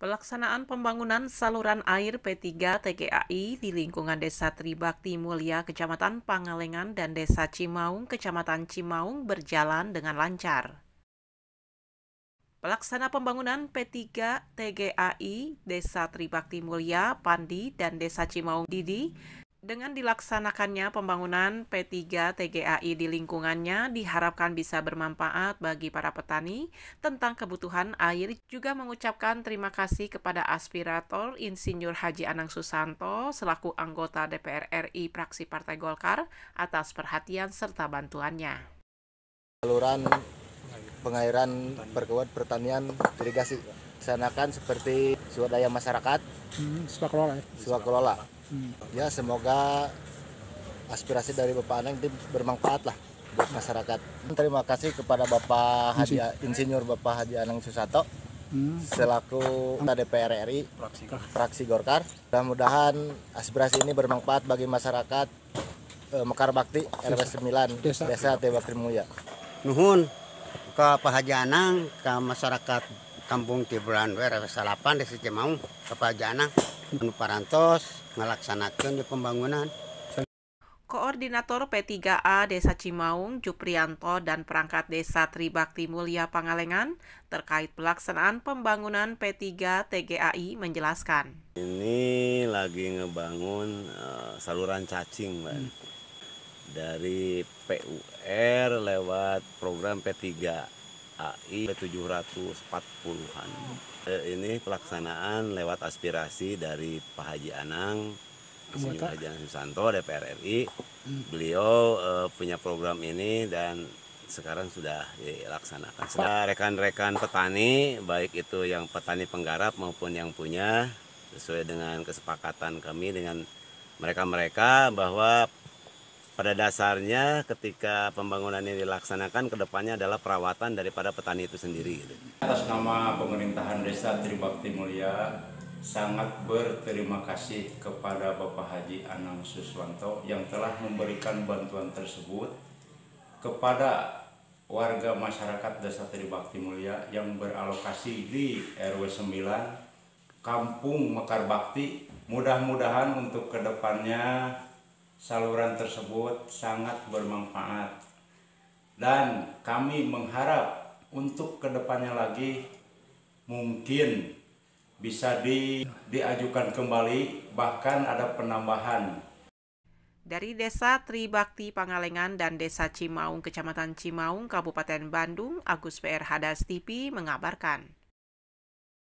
Pelaksanaan pembangunan saluran air P3 TGAI di lingkungan Desa Tribakti Mulia, Kecamatan Pangalengan dan Desa Cimaung, Kecamatan Cimaung berjalan dengan lancar. Pelaksana pembangunan P3 TGAI Desa Tribakti Mulia, Pandi, dan Desa Cimaung Didi. Dengan dilaksanakannya pembangunan P3 TGAI di lingkungannya diharapkan bisa bermanfaat bagi para petani tentang kebutuhan air, juga mengucapkan terima kasih kepada aspirator Insinyur Haji Anang Susanto selaku anggota DPR RI fraksi Partai Golkar atas perhatian serta bantuannya. Saluran pengairan perkebunan pertanian irigasi dilaksanakan seperti swadaya masyarakat, swakelola. Ya, semoga aspirasi dari Bapak Anang itu bermanfaat lah buat masyarakat. Terima kasih kepada Bapak Insinyur Bapak Haji Anang Susanto selaku DPR RI fraksi Golkar. Mudah-mudahan aspirasi ini bermanfaat bagi masyarakat Mekar Bakti RW 9 Desa Tribakti Mulia. Nuhun ke Pak Haji Anang, ke masyarakat Kampung Tiburan RW 8 Desa Cimaung, ke Pak Haji Anang anu parantos ngalaksanakeun di pembangunan. Koordinator P3A Desa Cimaung, Juprianto, dan perangkat Desa Tribakti Mulia Pangalengan terkait pelaksanaan pembangunan P3 TGAI menjelaskan. Ini lagi ngebangun saluran cacing, Mbak. Dari PUR lewat program P3AI 740-an. Ini pelaksanaan lewat aspirasi dari Pak Haji Anang, Insinyur Haji Anang Susanto, DPR RI. Beliau punya program ini dan sekarang sudah dilaksanakan. Sudah rekan-rekan petani, baik itu yang petani penggarap maupun yang punya, sesuai dengan kesepakatan kami dengan mereka-mereka bahwa pada dasarnya ketika pembangunan ini dilaksanakan, kedepannya adalah perawatan daripada petani itu sendiri. Atas nama pemerintahan Desa Tribakti Mulia, sangat berterima kasih kepada Bapak Haji Anang Susanto yang telah memberikan bantuan tersebut kepada warga masyarakat Desa Tribakti Mulia yang beralokasi di RW 9 Kampung Mekar Bakti. Mudah-mudahan untuk kedepannya saluran tersebut sangat bermanfaat dan kami mengharap untuk kedepannya lagi mungkin bisa diajukan kembali, bahkan ada penambahan. Dari Desa Tribakti Pangalengan dan Desa Cimaung, Kecamatan Cimaung, Kabupaten Bandung, Agus PR Hadas TV mengabarkan.